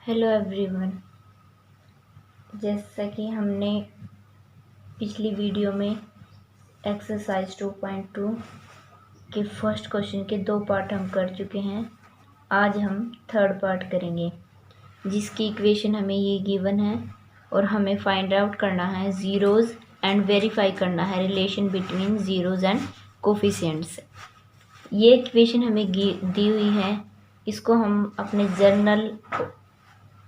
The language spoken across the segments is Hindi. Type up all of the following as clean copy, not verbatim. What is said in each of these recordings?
Hello everyone. जैसा कि हमने पिछली वीडियो में एक्सरसाइज 2.2 के फर्स्ट क्वेश्चन के 2 पार्ट हम कर चुके हैं। आज हम थर्ड पार्ट करेंगे, जिसकी इक्वेशन हमें ये गिवन है और हमें फाइंड आउट करना है ज़ीरोज़ एंड वेरीफाई करना है relation between zeros and coefficients. ये इक्वेशन हमें दी हुई है, इसको हम अपने जर्नल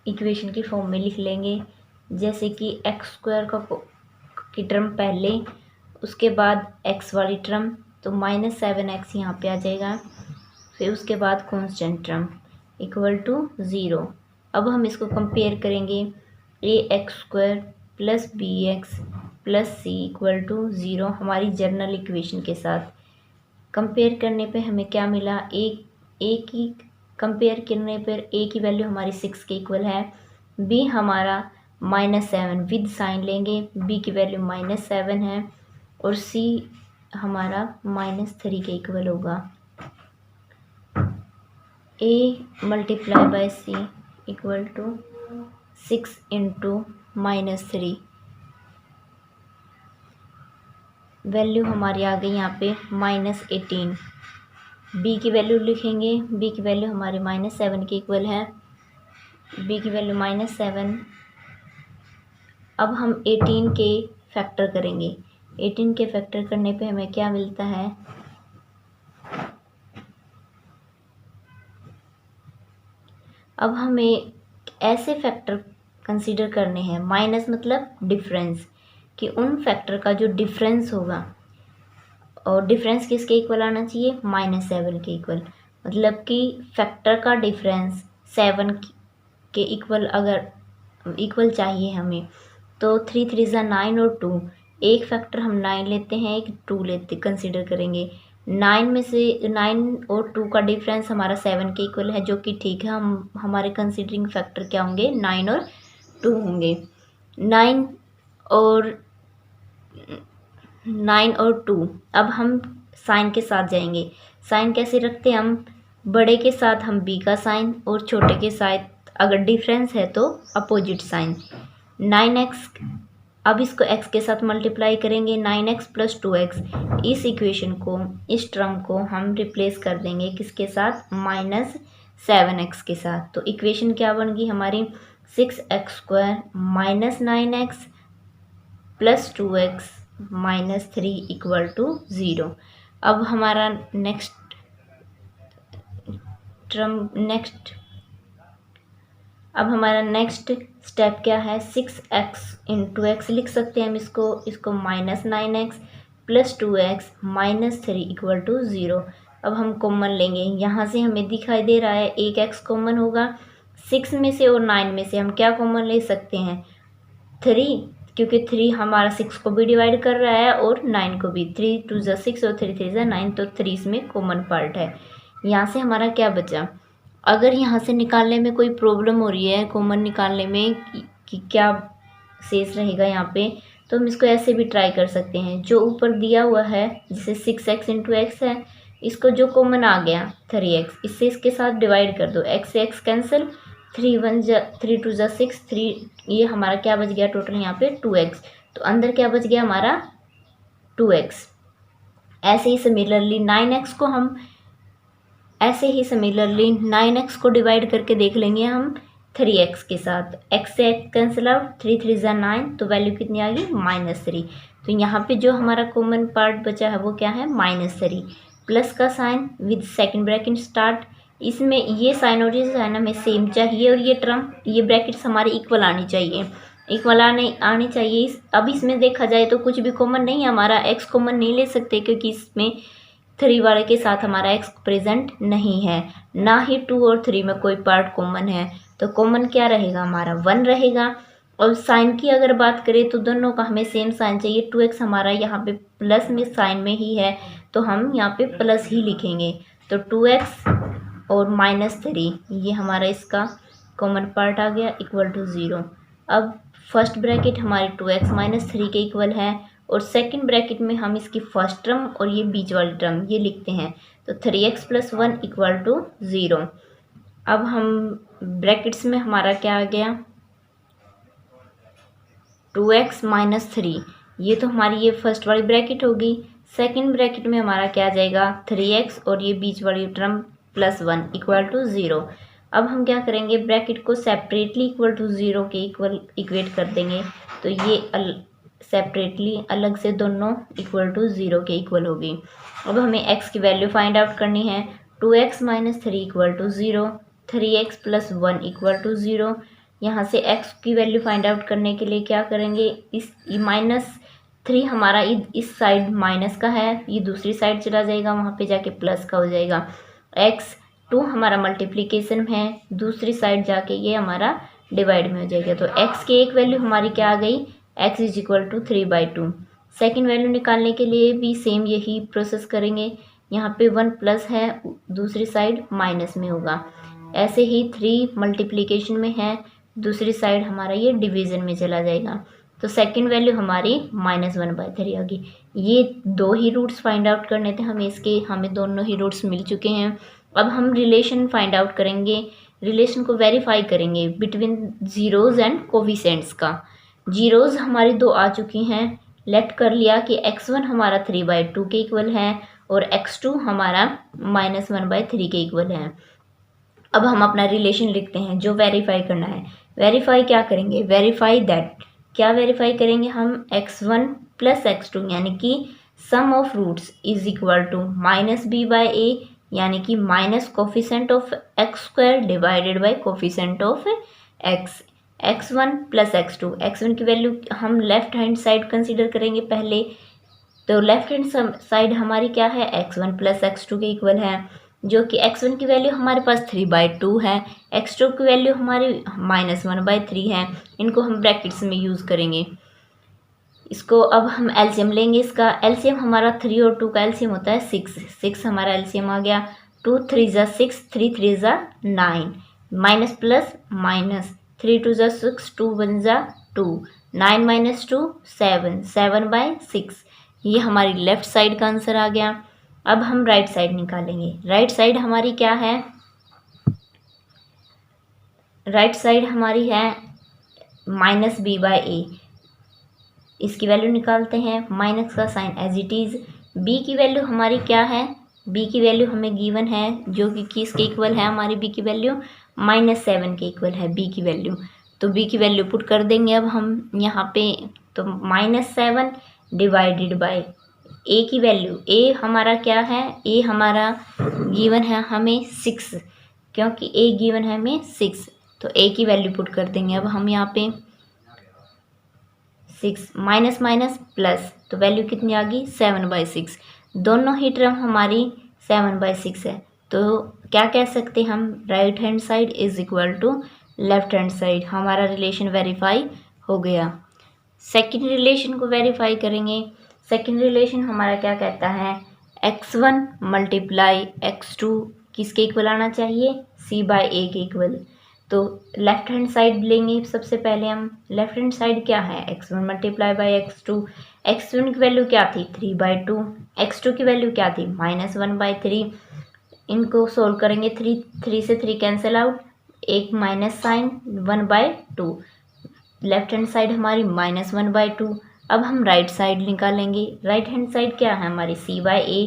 इक्वेशन की फॉर्म में लिख लेंगे। जैसे कि एक्स स्क्वायर की टर्म पहले, उसके बाद एक्स वाली टर्म, तो -7x यहाँ पे आ जाएगा। फिर उसके बाद कांस्टेंट टर्म इक्वल टू 0। अब हम इसको कंपेयर करेंगे ax² plus bx plus c equal to 0 हमारी जर्नल इक्वेशन के साथ। कंपेयर करने पे हमें क्या मिला, एक की कंपेयर करने पर a की वैल्यू हमारी 6 के इक्वल है, b हमारा -7 विद साइन लेंगे, b की वैल्यू -7 है, और c हमारा -3 के इक्वल होगा। a multiply by c equal to 6 into -3, value हमारी आ गई यहाँ पे -18। b की वैल्यू लिखेंगे, b की वैल्यू हमारे -7 के इक्वल है, b की वैल्यू -7। अब हम 18 के फैक्टर करेंगे। 18 के फैक्टर करने पे हमें क्या मिलता है, अब हमें ऐसे फैक्टर कंसीडर करने हैं, माइनस मतलब डिफरेंस, कि उन फैक्टर का जो डिफरेंस होगा, और डिफरेंस किसके इक्वल आना चाहिए, -7 के इक्वल। मतलब कि फैक्टर का डिफरेंस 7 के इक्वल अगर इक्वल चाहिए हमें, तो 3 3 ज़ा 9 और 2, एक फैक्टर हम 9 लेते हैं, एक 2 लेते कंसीडर करेंगे। 9 में से 9 और 2 का डिफरेंस हमारा 7 के इक्वल है, जो कि ठीक है। हम हमारे कंसीडरिंग फैक्टर क्या होंगे, 9 और 2 होंगे। 9 और 2। अब हम साइन के साथ जाएंगे। साइन कैसे रखते हैं हम, बड़े के साथ हम b का साइन, और छोटे के साथ अगर डिफरेंस है तो अपोजिट साइन। 9x, अब इसको x के साथ मल्टीप्लाई करेंगे, 9x प्लस 2x। इस इक्वेशन को, इस टर्म को हम रिप्लेस कर देंगे किसके साथ, -7x के साथ। तो इक्वेशन क्या बन गई हमारी, 6x² -9x plus 2x -3 equal to 0। अब हमारा नेक्स्ट स्टेप क्या है, 6x इंटू x लिख सकते हैं हम इसको -9x plus 2x -3 equal to 0। अब हम कॉमन लेंगे, यहाँ से हमें दिखाई दे रहा है एक x कॉमन होगा। 6 में से और 9 में से हम क्या कॉमन ले सकते हैं, 3, क्योंकि 3 हमारा 6 को भी डिवाइड कर रहा है और 9 को भी। 3 2 ज़ा 6 और 3 3 ज़ा 9, तो 3 इसमें कॉमन पार्ट है। यहाँ से हमारा क्या बचा, अगर यहाँ से निकालने में कोई प्रॉब्लम हो रही है, कॉमन निकालने में कि क्या शेष रहेगा यहाँ पे, तो हम इसको ऐसे भी ट्राई कर सकते हैं। जो ऊपर दिया हुआ है, जैसे 6x इंटू एक्स है, इसको जो कॉमन आ गया 3x, इससे इसके साथ डिवाइड कर दो, x से x कैंसिल, 3 2 ज़ा 6, 3, ये हमारा क्या बच गया टोटल यहाँ पे 2x। तो अंदर क्या बच गया हमारा 2x। ऐसे ही सिमिलरली 9x को डिवाइड करके देख लेंगे हम 3x के साथ। x से x कैंसिल आउट, 3 3 ज़ा 9, तो वैल्यू कितनी आ गई, -3। तो यहाँ पे जो हमारा कॉमन पार्ट बचा है वो क्या है, -3। प्लस का sign with second bracket start, इसमें ये साइन और ये साइन हमें सेम चाहिए, और ये टर्म, ये ब्रैकेट्स हमारी इक्वल आनी चाहिए, आनी चाहिए। अब इसमें देखा जाए तो कुछ भी कॉमन नहीं है हमारा, x कॉमन नहीं ले सकते, क्योंकि इसमें 3 वाले के साथ हमारा x प्रेजेंट नहीं है, ना ही 2 और 3 में कोई पार्ट कॉमन है। तो कॉमन क्या रहेगा हमारा, 1 रहेगा। और साइन की अगर बात करें तो दोनों का हमें सेम साइन चाहिए। 2x हमारा यहाँ पे प्लस में साइन में ही है, तो हम यहाँ पे प्लस ही लिखेंगे। तो 2x और -3, ये हमारा इसका कॉमन पार्ट आ गया इक्वल टू 0। अब फर्स्ट ब्रैकेट हमारी 2x -3 के इक्वल है, और सेकंड ब्रैकेट में हम इसकी फर्स्ट टर्म और ये बीच वाली टर्म ये लिखते हैं। तो 3x + 1 इक्वल टू 0। अब हम ब्रैकेट्स में हमारा क्या आ गया 2x माइनस 3, ये तो हमारी ये फर्स्ट वाली ब्रैकेट होगी। सेकंड ब्रैकेट में हमारा क्या आ जाएगा 3x और ये बीच वाली टर्म +1 इक्वल टू 0। अब हम क्या करेंगे ब्रैकेट को सेपरेटली इक्वल टू 0 के इक्वल इक्वेट कर देंगे, तो ये सेपरेटली अलग से दोनों इक्वल टू 0 के इक्वल होगी। अब हमें x की वैल्यू फाइंड आउट करनी है। 2x minus 3 equal to 0, 3x plus 1 equal to 0। यहाँ से x की वैल्यू फाइंड आउट करने के लिए क्या करेंगे, इस -3 हमारा इस साइड माइनस का है, ये दूसरी साइड चला जाएगा, वहाँ पे जाके प्लस का हो जाएगा। x2 हमारा मल्टीप्लिकेशन में है, दूसरी साइड जाके ये हमारा डिवाइड में हो जाएगा। तो x की एक वैल्यू हमारी क्या आ गई, x is equal to 3/2। Second value निकालने के लिए भी सेम यही प्रोसेस करेंगे। यहाँ पे 1 प्लस है, दूसरी साइड माइनस में होगा। ऐसे ही 3 मल्टीप्लिकेशन में है, दूसरी साइड हमारा ये डिवीज़न में चला जाएगा। तो सेकंड वैल्यू हमारी -1/3 आ गई। ये दो ही रूट्स फाइंड आउट करने थे हमें, इसके हमें दोनों ही रूट्स मिल चुके हैं। अब हम रिलेशन फाइंड आउट करेंगे, रिलेशन को वेरीफाई करेंगे बिटवीन जीरोज़ एंड कोफिशिएंट्स का। जीरोज़ हमारी 2 आ चुकी हैं, लेट कर लिया कि x1 हमारा 3/2 के इक्वल है और x2 हमारा -1/3 के इक्वल है। अब हम अपना रिलेशन लिखते हैं जो वेरीफाई करना है। वेरीफाई क्या करेंगे, वेरीफाई दैट, क्या वेरीफाई करेंगे हम, x1 प्लस x2 यानी कि sum of roots is equal to -b/a, यानी कि minus coefficient of x² divided by coefficient of x। x1 plus x2, x1 की वैल्यू हम लेफ्ट हैंड साइड कंसीडर करेंगे पहले, तो लेफ्ट हैंड साइड हमारी क्या है x1 प्लस x2 के इक्वल है, जो कि x1 की वैल्यू हमारे पास 3/2 है, x2 की वैल्यू हमारी -1/3 है। इनको हम ब्रैकेट्स में यूज़ करेंगे। इसको अब हम एलसीएम लेंगे, इसका एलसीएम हमारा 3 और 2 का एलसीएम होता है 6 हमारा एलसीएम आ गया। 2 3 ज़ा 6, 3 3 ज़ा 9, माइनस प्लस माइनस, 3 2 ज़ा 6, 2 1 ज़ा 2, 9 माइनस 2 7, 7/6। ये हमारी लेफ्ट साइड का आंसर आ गया। अब हम राइट साइड निकालेंगे। राइट साइड हमारी क्या है, राइट साइड हमारी है -b/a। इसकी वैल्यू निकालते हैं, माइनस का sign as it is. b की वैल्यू हमारी क्या है, b की वैल्यू हमें गिवन है जो कि किसके इक्वल है, हमारी b की वैल्यू -7 के इक्वल है b की वैल्यू। तो b की वैल्यू पुट कर देंगे अब हम यहाँ पे, तो -7 डिवाइडेड बाय a की वैल्यू, a हमारा क्या है, a हमारा गिवन है हमें 6, क्योंकि a गिवन है हमें 6, तो a की वैल्यू पुट कर देंगे अब हम यहाँ पे 6 माइनस माइनस प्लस, तो वैल्यू कितनी आ गई 7/6। दोनों ही टर्म हमारी 7/6 है, तो क्या कह सकते हम, right hand side is equal to left hand side. हमारा रिलेशन वेरीफाई हो गया। सेकंड रिलेशन को वेरीफाई करेंगे। सेकंड रिलेशन हमारा क्या कहता है, x1 मल्टीप्लाई x2 किसके इक्वल आना चाहिए, c/a के इक्वल। तो लेफ्ट हैंड साइड लेंगे सबसे पहले हम। लेफ्ट हैंड साइड क्या है, x1 multiply by x2। x1 की वैल्यू क्या थी 3/2, x2 की वैल्यू क्या थी -1/3। इनको सोल्व करेंगे, 3 से 3 कैंसिल आउट, एक minus sign 1/2, left hand side हमारी -1/2। अब हम राइट साइड निकालेंगे। राइट हैंड साइड क्या है हमारी c/a।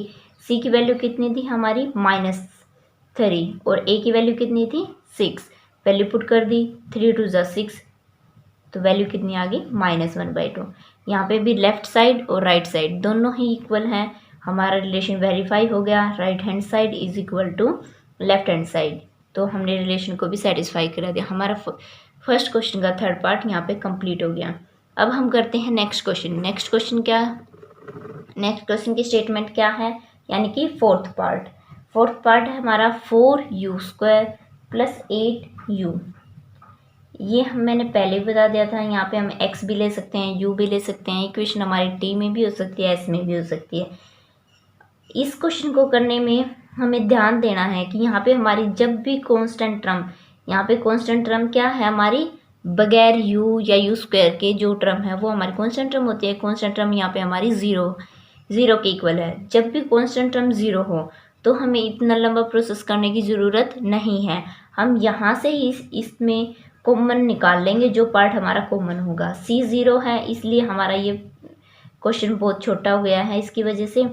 c की वैल्यू कितनी थी हमारी -3 और a की वैल्यू कितनी थी 6। वैल्यू पुट कर दी, 3 2 ज़ा 6, तो वैल्यू कितनी आ गई -1/2। यहाँ पे भी लेफ्ट साइड और राइट साइड दोनों ही इक्वल हैं। हमारा रिलेशन वेरीफाई हो गया, right hand side is equal to left hand side. तो हमने रिलेशन को भी सेटिस्फाई करा दिया। हमारा फर्स्ट क्वेश्चन का थर्ड पार्ट यहाँ पे कंप्लीट हो गया। अब हम करते हैं नेक्स्ट क्वेश्चन। नेक्स्ट क्वेश्चन क्या, नेक्स्ट क्वेश्चन की स्टेटमेंट क्या है, यानी कि फोर्थ पार्ट। फोर्थ पार्ट है हमारा 4u² + 8u। ये मैंने पहले भी बता दिया था, यहाँ पे हम x भी ले सकते हैं, u भी ले सकते हैं। इक्वेशन हमारी t में भी हो सकती है, s में भी हो सकती है। इस क्वेश्चन को करने में हमें ध्यान देना है कि यहाँ पे हमारी जब भी कांस्टेंट टर्म, यहाँ पे कांस्टेंट टर्म क्या है हमारी, बगैर u या u² के जो टर्म है वो हमारी कांस्टेंट टर्म होती है। कांस्टेंट टर्म यहाँ पे हमारी 0 के इक्वल है। जब भी कांस्टेंट टर्म 0 हो तो हमें इतना लंबा प्रोसेस करने की ज़रूरत नहीं है। हम यहाँ से ही इसमें कॉमन निकाल लेंगे, जो पार्ट हमारा कॉमन होगा। C 0 है, इसलिए हमारा ये क्वेश्चन बहुत छोटा हो गया है इसकी वजह से।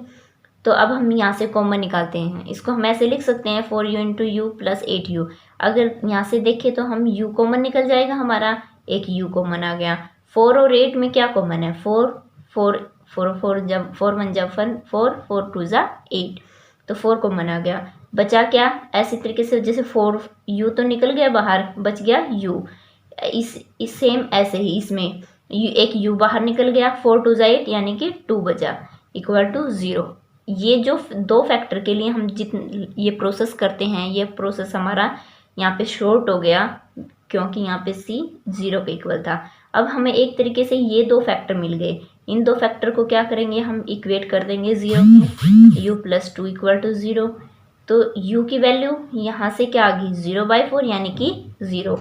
तो अब हम यहाँ से कॉमन निकालते हैं। इसको हम ऐसे लिख सकते हैं 4u into you plus 8u। अगर यहाँ से देखें तो हम u कॉमन निकल जाएगा, हमारा एक u कॉमन आ गया। 4 और 8 में क्या कॉमन है? 4 4 4 4 जब 4 1 जब 4 4 2 जा 8, तो 4 कॉमन आ गया। बचा क्या? ऐसी तरीके से जैसे 4u तो निकल गया बाहर, बच गया u। इस सेम ऐसे ही इसमें एक u बाहर निकल गया, 4 2 जा 8 यानी कि 2 बचा इक्वल टू 0। ये जो दो फैक्टर के लिए हम ये प्रोसेस करते हैं, ये प्रोसेस हमारा यहाँ पे शॉर्ट हो गया क्योंकि यहाँ पे C 0 के इक्वल था। अब हमें एक तरीके से ये दो फैक्टर मिल गए। इन दो फैक्टर को क्या करेंगे? हम इक्वेट कर देंगे 0 के, u प्लस 2 इक्वल टू 0। तो u की वैल्यू यहाँ से क्या आ गई? 0/4 यानी कि 0।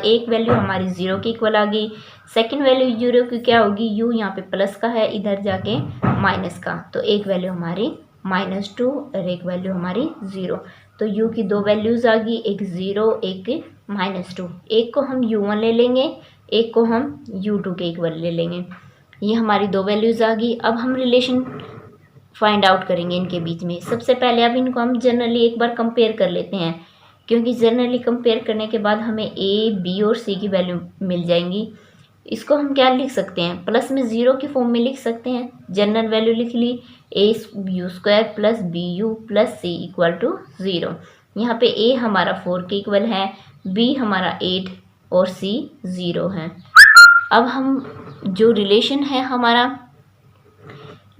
एक वैल्यू हमारी 0 के इक्वल आ गई। सेकंड वैल्यू 0 की क्या होगी? u यहाँ पे प्लस का है, इधर जाके माइनस का, तो एक वैल्यू हमारी -2 और एक वैल्यू हमारी 0। तो u की दो वैल्यूज़ आ गई, एक 0 एक -2। एक को हम u1 ले लेंगे, एक को हम u2 के इक्वल ले लेंगे। ये हमारी दो वैल्यूज़ आ गई। अब हम रिलेशन फाइंड आउट करेंगे इनके बीच में। सबसे पहले अब इनको हम जनरली एक बार कंपेयर कर लेते हैं, क्योंकि जनरली कंपेयर करने के बाद हमें a, b और c की वैल्यू मिल जाएंगी। इसको हम क्या लिख सकते हैं? प्लस में 0 की फॉर्म में लिख सकते हैं। जनरल वैल्यू लिख ली, a² plus bu plus c equal to 0। यहाँ पे a हमारा 4 के इक्वल है, b हमारा 8 और c 0 है। अब हम जो रिलेशन है हमारा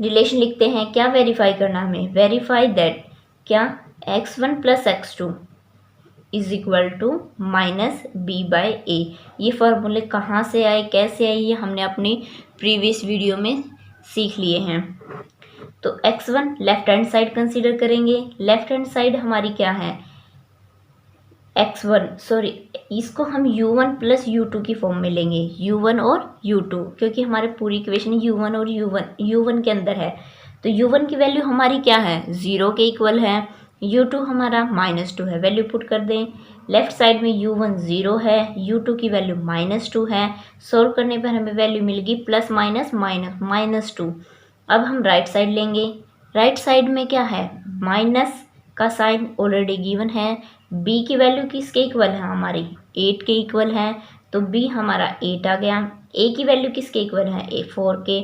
रिलेशन लिखते हैं। क्या वेरीफाई करना हमें? वेरीफाई दैट क्या x1 plus x2 is equal to -b/a। ये फार्मूले कहाँ से आए, कैसे आए, ये हमने अपनी प्रीवियस वीडियो में सीख लिए हैं। तो x1 left hand side consider करेंगे। लेफ्ट हैंड साइड हमारी क्या है? इसको हम u1 प्लस u2 की फॉर्म में लेंगे, u1 और u2, क्योंकि हमारे पूरी इक्वेशन u1 और u1 के अंदर है। तो u1 की वैल्यू हमारी क्या है? 0 के इक्वल है। u2 हमारा -2 है, वैल्यू पुट कर दें। लेफ्ट साइड में u1 0 है, u2 की वैल्यू -2 है। सॉल्व करने पर हमें वैल्यू मिल गई प्लस माइनस -2। अब हम राइट साइड लेंगे। राइट साइड में क्या है? माइनस का साइन ऑलरेडी गिवन है। b की वैल्यू किसके इक्वल है? हमारी 8 के इक्वल है, तो b हमारा 8 आ गया। a की वैल्यू किसके इक्वल है? 4 के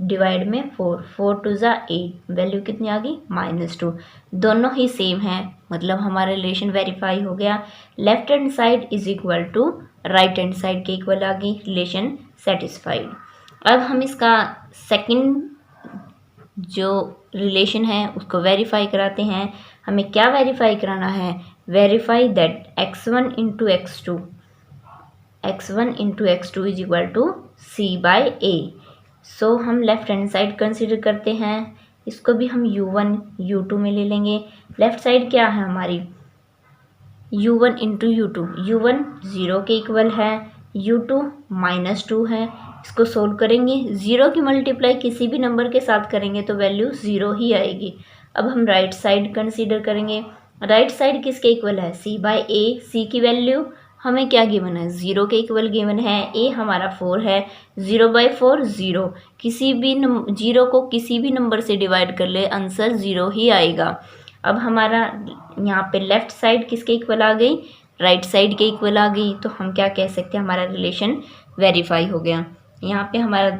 डिवाइड में 4 2 जा 8, वैल्यू कितनी आ गई? -2। दोनों ही सेम है, मतलब हमारा रिलेशन वेरीफाई हो गया। Left hand side is equal to right hand side के इक्वल आ गई, रिलेशन सेटिस्फाइड। अब हम इसका सेकंड जो रिलेशन है उसको वेरीफाई कराते हैं। हमें क्या वेरीफाई कराना है? Verify that x1 into x2 is equal to c/a। So हम लेफ्ट हैंड साइड कंसिडर करते हैं, इसको भी हम u1 u2 में ले लेंगे। लेफ्ट साइड क्या है हमारी? u1 इंटू u1 0 के इक्वल है, u2 -2 है। इसको सोल्व करेंगे, 0 की मल्टीप्लाई किसी भी नंबर के साथ करेंगे तो वैल्यू 0 ही आएगी। अब हम राइट साइड कंसीडर करेंगे। राइट साइड किसके इक्वल है? c/a। c की वैल्यू हमें क्या गिवन है? 0 के इक्वल गिवन है। a हमारा 4 है, 0/4 0। किसी भी 0 को किसी भी नंबर से डिवाइड कर ले, आंसर 0 ही आएगा। अब हमारा यहाँ पे लेफ्ट साइड किसके इक्वल आ गई? राइट साइड के इक्वल आ गई। तो हम क्या कह सकते हैं? हमारा रिलेशन वेरीफाई हो गया। यहाँ पे हमारा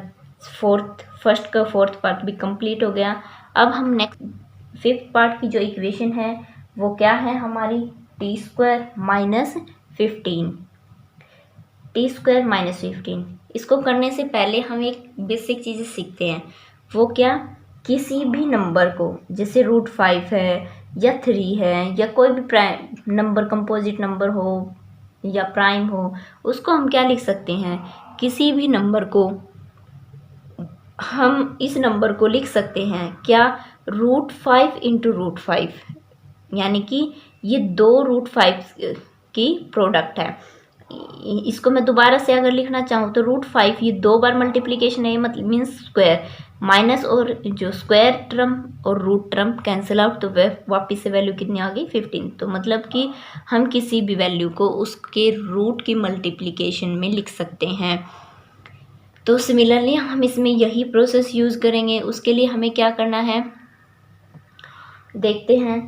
फर्स्ट का फोर्थ पार्ट भी कंप्लीट हो गया। अब हम नेक्स्ट फिफ्थ पार्ट की जो इक्वेशन है वो क्या है हमारी? t² - 15। इसको करने से पहले हम एक बेसिक चीज़ें सीखते हैं। वो क्या? किसी भी नंबर को, जैसे √5 है या 3 है या कोई भी प्राइम नंबर, कंपोजिट नंबर हो या प्राइम हो, उसको हम क्या लिख सकते हैं? किसी भी नंबर को हम इस नंबर को लिख सकते हैं क्या? √5 इंटू √5, यानी कि ये दो √5 की प्रोडक्ट है। इसको मैं दोबारा से अगर लिखना चाहूँ तो √5 ये 2 बार मल्टीप्लिकेशन है, मतलब मीन्स स्क्वायर। माइनस और जो स्क्वायर टर्म और रूट टर्म कैंसिल आउट, तो वह वापस से वैल्यू कितनी आ गई 15। तो मतलब कि हम किसी भी वैल्यू को उसके रूट की मल्टीप्लिकेशन में लिख सकते हैं। तो सिमिलरली हम इसमें यही प्रोसेस यूज़ करेंगे। उसके लिए हमें क्या करना है देखते हैं।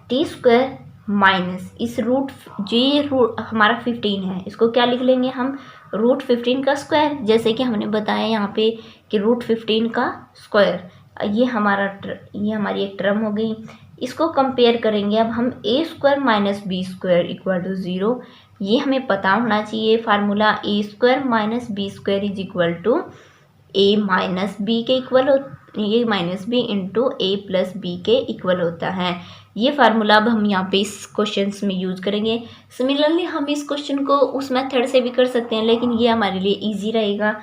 टी स्क्वायर माइनस इस रूट, जो ये रूट हमारा 15 है, इसको क्या लिख लेंगे हम, रूट 15 का स्क्वायर, जैसे कि हमने बताया यहाँ पे कि रूट 15 का स्क्वायर। ये हमारी एक टर्म हो गई। इसको कंपेयर करेंगे अब हम A square minus B square equal to 0। ये हमें पता होना चाहिए formula, A square minus B square is equal to A minus B के इक्वल हो, ये minus B into A plus B के इक्वल होता है। ये फार्मूला अब हम यहाँ पे इस क्वेश्चन में यूज करेंगे। सिमिलरली हम इस क्वेश्चन को उस मेथड से भी कर सकते हैं, लेकिन ये हमारे लिए इजी रहेगा।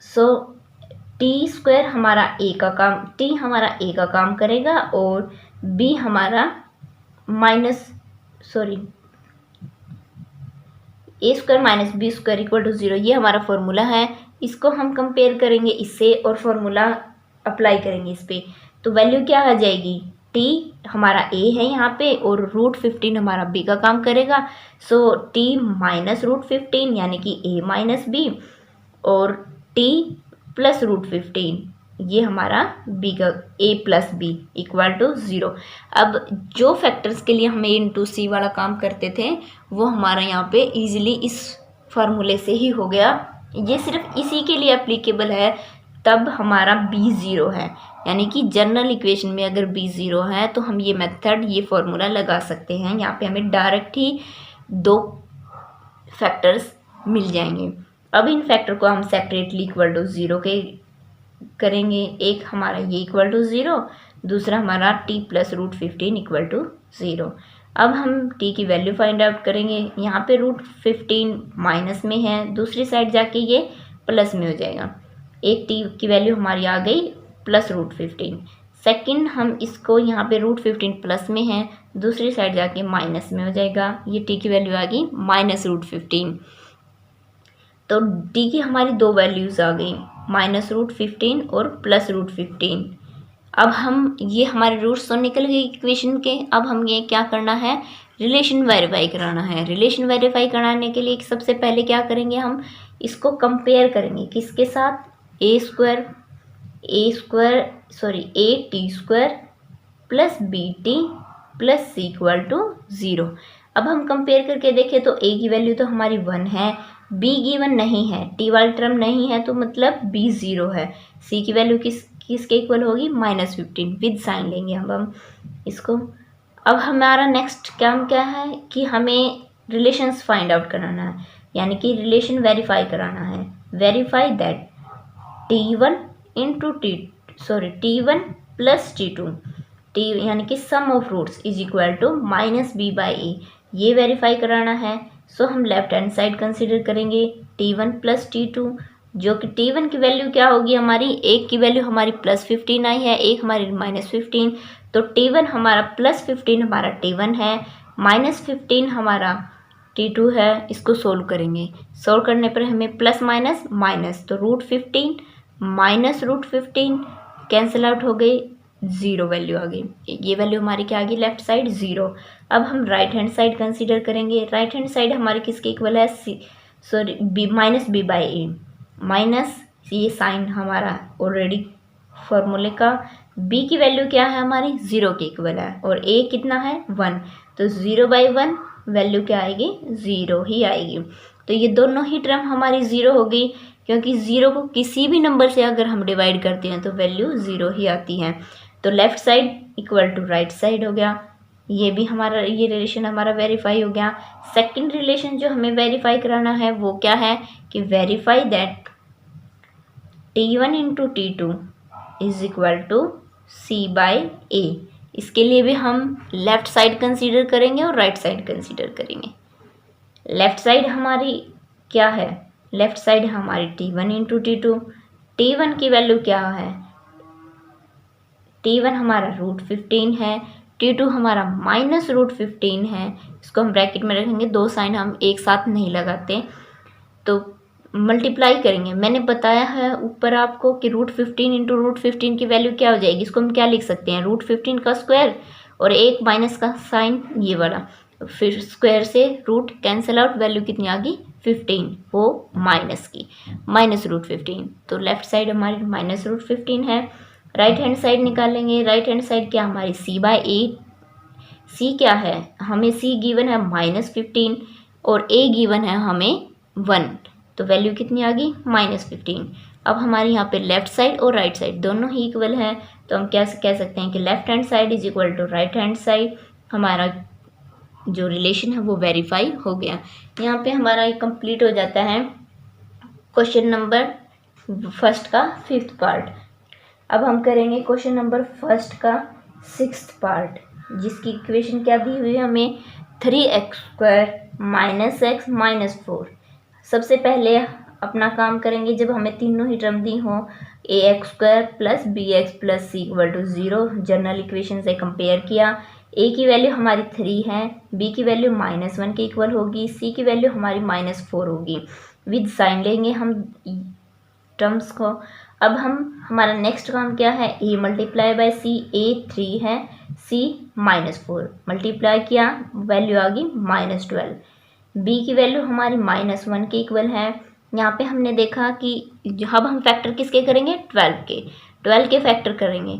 सो टी स्क्वायर हमारा ए का काम, टी हमारा ए का काम करेगा और बी हमारा A square minus B square equal to 0। ये हमारा फॉर्मूला है। इसको हम कंपेयर करेंगे इससे और फॉर्मूला अप्लाई करेंगे इस पे, तो वैल्यू क्या आ जाएगी, टी हमारा ए है यहाँ पे और रूट 15 हमारा बी का काम करेगा। सो टी माइनस रूट 15 यानी कि ए माइनस बी और टी प्लस रूट 15 ये हमारा बी का ए प्लस बी इक्वल टू 0। अब जो फैक्टर्स के लिए हमें इंटू सी वाला काम करते थे वो हमारा यहाँ पे इजीली इस फार्मूले से ही हो गया। ये सिर्फ इसी के लिए एप्लीकेबल है, तब हमारा बी 0 है, यानी कि जनरल इक्वेशन में अगर बी 0 है तो हम ये मेथड, ये फॉर्मूला लगा सकते हैं। यहाँ पे हमें डायरेक्ट ही दो फैक्टर्स मिल जाएंगे। अब इन फैक्टर को हम सेपरेटली इक्वल टू 0 के करेंगे। एक हमारा ये इक्वल टू 0, दूसरा हमारा T plus root 15 equal to 0। अब हम टी की वैल्यू फाइंड आउट करेंगे। यहाँ पे रूट 15 माइनस में है, दूसरी साइड जाके ये प्लस में हो जाएगा। एक टी की वैल्यू हमारी आ गई प्लस रूट 15। सेकंड हम इसको, यहाँ पे रूट 15 प्लस में है, दूसरी साइड जाके माइनस में हो जाएगा। ये टी की वैल्यू आ गई माइनस रूट 15। तो टी की हमारी दो वैल्यूज़ आ गई, माइनस रूट 15 और प्लस रूट 15। अब हम, ये हमारे रूट्स तो निकल गए इक्वेशन के। अब हम ये क्या करना है, रिलेशन वेरीफाई कराना है। रिलेशन वेरीफाई कराने के लिए सबसे पहले क्या करेंगे, हम इसको कंपेयर करेंगे किसके साथ, A T square plus B T plus C equal to 0। अब हम कंपेयर करके देखें तो ए की वैल्यू तो हमारी 1 है, बी गिवन नहीं है, टी वाली टर्म नहीं है, तो मतलब बी 0 है। सी की वैल्यू किसके इक्वल होगी, -15 विद साइन लेंगे अब हम इसको। अब हमारा नेक्स्ट काम क्या है कि हमें रिलेशंस फाइंड आउट कराना है, यानी कि रिलेशन वेरीफाई कराना है। Verify that T1 into T1 plus T2 T यानी कि sum of roots is equal to -b/a, ये वेरीफाई कराना है। सो हम लेफ्ट हैंड साइड कंसीडर करेंगे T1 प्लस T2, जो कि T1 की वैल्यू क्या होगी हमारी, एक की वैल्यू हमारी +15 आई है, एक हमारी -15, तो T1 हमारा +15 हमारा T1 है, -15 हमारा T2 है। इसको सोल्व करेंगे, सोल्व करने पर हमें प्लस माइनस माइनस, तो √15 माइनस √15 कैंसिल आउट हो गई, 0 वैल्यू आ गई। ये वैल्यू हमारी क्या आ गई, लेफ्ट साइड 0। अब हम राइट हैंड साइड कंसीडर करेंगे। राइट हैंड साइड हमारी किसके इक्वल है, -b/a, माइनस ये साइन हमारा ऑलरेडी फॉर्मूले का, b की वैल्यू क्या है हमारी 0 के इक्वल है और a कितना है 1, तो 0/1 वैल्यू क्या आएगी 0 ही आएगी। तो ये दोनों ही टर्म हमारी 0 हो गई, क्योंकि 0 को किसी भी नंबर से अगर हम डिवाइड करते हैं तो वैल्यू 0 ही आती है। तो left side equal to right side हो गया। ये भी हमारा, ये रिलेशन हमारा वेरीफाई हो गया। सेकंड रिलेशन जो हमें वेरीफाई कराना है वो क्या है कि verify that T1 into T2 is equal to C/A। इसके लिए भी हम लेफ्ट साइड कंसीडर करेंगे और राइट साइड कंसीडर करेंगे। लेफ्ट साइड हमारी क्या है, लेफ्ट साइड हमारी T1 इंटू T2। T1 की वैल्यू क्या है, T1 हमारा √15 है, T2 हमारा -√15 है। इसको हम ब्रैकेट में रखेंगे, दो साइन हम एक साथ नहीं लगाते। तो मल्टीप्लाई करेंगे। मैंने बताया है ऊपर आपको कि √15 इंटू √15 की वैल्यू क्या हो जाएगी। इसको हम क्या लिख सकते हैं, √15 का स्क्वायर और एक माइनस का साइन ये वाला, फिर स्क्वायर से रूट कैंसिल आउट, वैल्यू कितनी आ गई 15, वो माइनस की, -√15। तो लेफ्ट साइड हमारी -√15 है। राइट हैंड साइड निकालेंगे। राइट हैंड साइड क्या हमारी c/8, c क्या है हमें, c गिवन है -15 और a गिवन है हमें 1, तो वैल्यू कितनी आ गई -15। अब हमारे यहाँ पे लेफ्ट साइड और राइट साइड दोनों ही इक्वल है, तो हम क्या कह सकते हैं कि left hand side is equal to right hand side. हमारा जो रिलेशन है वो वेरीफाई हो गया। यहाँ पे हमारा ये कंप्लीट हो जाता है क्वेश्चन नंबर फर्स्ट का 5th पार्ट। अब हम करेंगे क्वेश्चन नंबर फर्स्ट का 6th पार्ट, जिसकी इक्वेशन क्या दी हुई है हमें, 3x² - x - 4। सबसे पहले अपना काम करेंगे, जब हमें तीनों ही टर्म दी हो, ax² + bx + c = 0, general equation से कंपेयर किया। a की वैल्यू हमारी 3 है, b की वैल्यू -1 के इक्वल होगी, c की वैल्यू हमारी -4 होगी। विद साइन लेंगे हम टर्म्स को। अब हमारा नेक्स्ट काम क्या है, a × c, a 3 है, c -4, मल्टीप्लाई किया, वैल्यू आ गई -12। b की वैल्यू हमारी -1 के इक्वल है। यहाँ पे हमने देखा कि अब हम फैक्टर किसके करेंगे, 12 के फैक्टर करेंगे।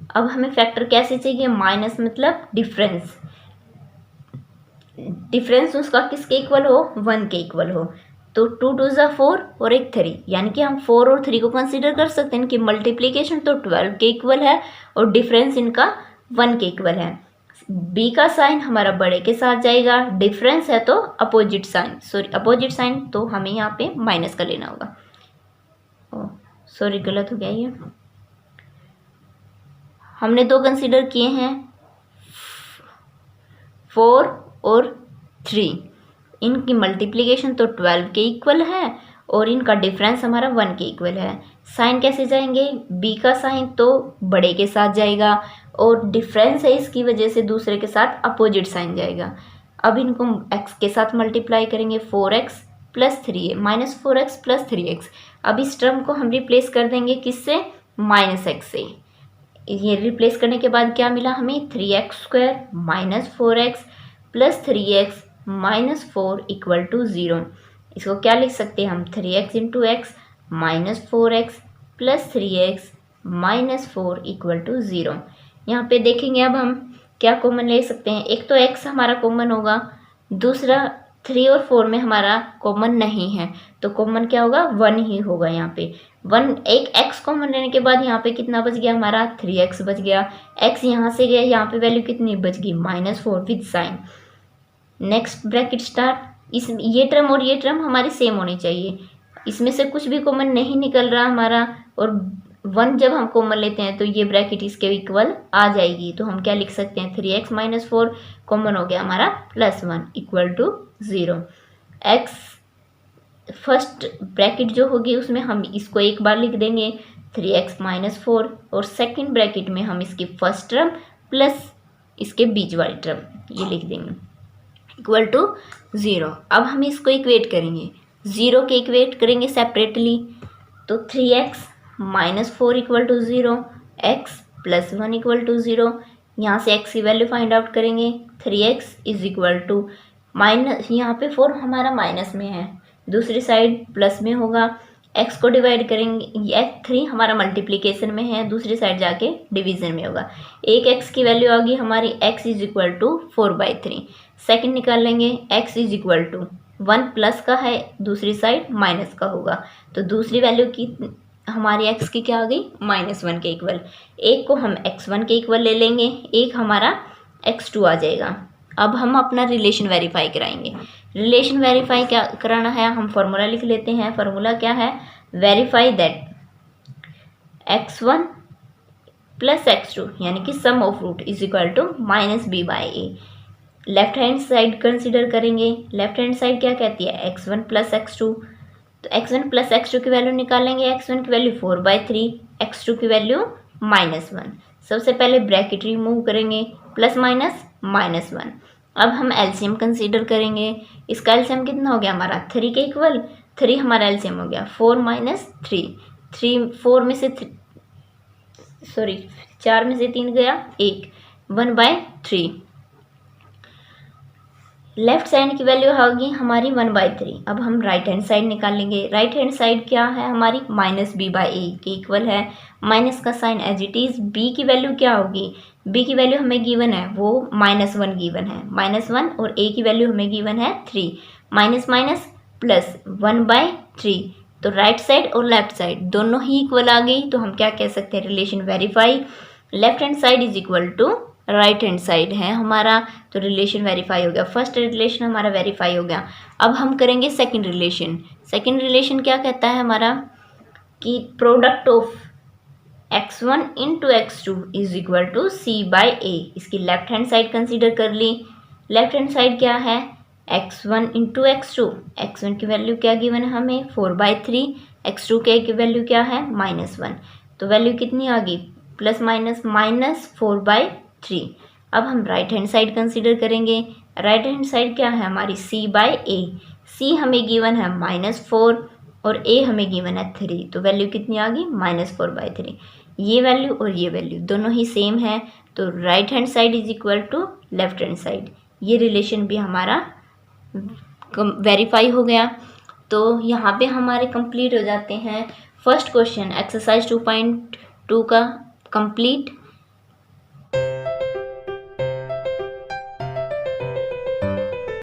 अब हमें फैक्टर कैसे चाहिए, माइनस मतलब डिफरेंस, डिफरेंस उसका किसके इक्वल हो, 1 के इक्वल हो। तो 2 2 ज़ा 4 और एक 3, यानी कि हम 4 और 3 को कंसीडर कर सकते हैं। इनकी मल्टीप्लिकेशन तो 12 के इक्वल है और डिफरेंस इनका 1 के इक्वल है। b का साइन हमारा बड़े के साथ जाएगा, डिफरेंस है तो अपोजिट साइन, अपोजिट साइन, तो हमें यहाँ पे माइनस का लेना होगा। गलत हो गया ये, हमने 2 कंसीडर किए हैं, 4 और 3, इनकी मल्टीप्लिकेशन तो 12 के इक्वल है और इनका डिफरेंस हमारा 1 के इक्वल है। साइन कैसे जाएंगे, b का साइन तो बड़े के साथ जाएगा और डिफरेंस है इसकी वजह से दूसरे के साथ अपोजिट साइन जाएगा। अब इनको x के साथ मल्टीप्लाई करेंगे, 4x + 3 -4x + 3x। अब इस टर्म को हम रिप्लेस कर देंगे किससे, -x से। ये रिप्लेस करने के बाद क्या मिला हमें, 3x² - 4x + 3x - 4 = 0। इसको क्या लिख सकते हैं हम, 3x × x - 4x + 3x - 4 = 0। यहाँ पे देखेंगे अब हम क्या कॉमन ले सकते हैं, एक तो x हमारा कॉमन होगा, दूसरा 3 और 4 में हमारा कॉमन नहीं है, तो कॉमन क्या होगा, 1 ही होगा। यहाँ पे 1, एक x कॉमन लेने के बाद यहाँ पे कितना बच गया हमारा, 3x बच गया। x यहाँ से गया, यहाँ पे वैल्यू कितनी बच गई, -4 with sign. Next bracket start, इस ये टर्म और ये टर्म हमारी सेम होनी चाहिए, इसमें से कुछ भी कॉमन नहीं निकल रहा हमारा, और 1 जब हम कॉमन लेते हैं तो ये ब्रैकेट इसके इक्वल आ जाएगी। तो हम क्या लिख सकते हैं, 3x - 4 कॉमन हो गया हमारा, +1 = 0। x फर्स्ट ब्रैकेट जो होगी उसमें हम इसको एक बार लिख देंगे, 3x - 4, और सेकंड ब्रैकेट में हम इसकी फर्स्ट टर्म प्लस इसके बीच वाली टर्म ये लिख देंगे, =0। अब हम इसको इक्वेट करेंगे, 0 के इक्वेट करेंगे सेपरेटली, तो 3x - 4 = 0, x + 1 = 0। यहाँ से x की वैल्यू फाइंड आउट करेंगे, 3x = माइनस, यहाँ पे 4 हमारा माइनस में है, दूसरी साइड प्लस में होगा। x को डिवाइड करेंगे, ये 3 हमारा मल्टीप्लिकेशन में है, दूसरी साइड जाके डिवीजन में होगा। एक x की वैल्यू आ गई हमारी, x = 4/3। सेकंड निकाल लेंगे, x = 1 प्लस का है, दूसरी साइड माइनस का होगा, तो दूसरी वैल्यू की हमारी x की क्या आ गई, -1 के इक्वल। एक को हम x1 के इक्वल ले लेंगे, एक हमारा x2 आ जाएगा। अब हम अपना रिलेशन वेरीफाई कराएंगे। रिलेशन वेरीफाई क्या कराना है, हम फॉर्मूला लिख लेते हैं। फॉर्मूला क्या है, वेरीफाई दैट x1 + x2 यानी कि sum of root = -b/a। Left hand side consider करेंगे, लेफ्ट हैंड साइड क्या कहती है, x1 + x2, तो x1 + x2 की वैल्यू निकालेंगे, x1 की वैल्यू 4/3, x2 की वैल्यू -1। सबसे पहले ब्रैकेट रिमूव करेंगे, +- -1। अब हम एलसीएम कंसीडर करेंगे। इसका एलसीएम कितना हो गया हमारा 3 के इक्वल, 3 हमारा एलसीएम हो गया 4 माइनस 3, 4 में से 4 में से 3 गया 1, 1/3। लेफ्ट साइड की वैल्यू होगी हमारी 1/3। अब हम राइट हैंड साइड निकालेंगे। राइट हैंड साइड क्या है हमारी -b/a के इक्वल है। माइनस का sign as it is. b की वैल्यू क्या होगी, b की वैल्यू हमें गिवन है वो -1 गिवन है, -1 और a की वैल्यू हमें गिवन है 3, माइनस माइनस प्लस 1/3। तो राइट साइड और लेफ्ट साइड दोनों ही इक्वल आ गई, तो हम क्या कह सकते हैं, relation verify. Left hand side is equal to right hand side है हमारा, तो रिलेशन वेरीफाई हो गया। फर्स्ट रिलेशन हमारा वेरीफाई हो गया। अब हम करेंगे सेकंड रिलेशन। सेकंड रिलेशन क्या कहता है हमारा कि product of x1 into x2 is equal to c/a। इसकी लेफ्ट हैंड साइड कंसीडर कर ली। लेफ्ट हैंड साइड क्या है x1 इंटू x2। x1 की वैल्यू क्या गिवन है हमें 4/3, x2 की वैल्यू क्या है -1, तो वैल्यू कितनी आ गई प्लस माइनस -4/3। अब हम राइट हैंड साइड कंसीडर करेंगे। राइट हैंड साइड क्या है हमारी c/a। c हमें गिवन है -4 और a हमें गिवन है 3, तो वैल्यू कितनी आ गई -4/3। ये वैल्यू और ये वैल्यू दोनों ही सेम है, तो right hand side is equal to left hand side. ये रिलेशन भी हमारा वेरीफाई हो गया। तो यहाँ पे हमारे कंप्लीट हो जाते हैं फर्स्ट क्वेश्चन एक्सरसाइज 2.2 का कंप्लीट।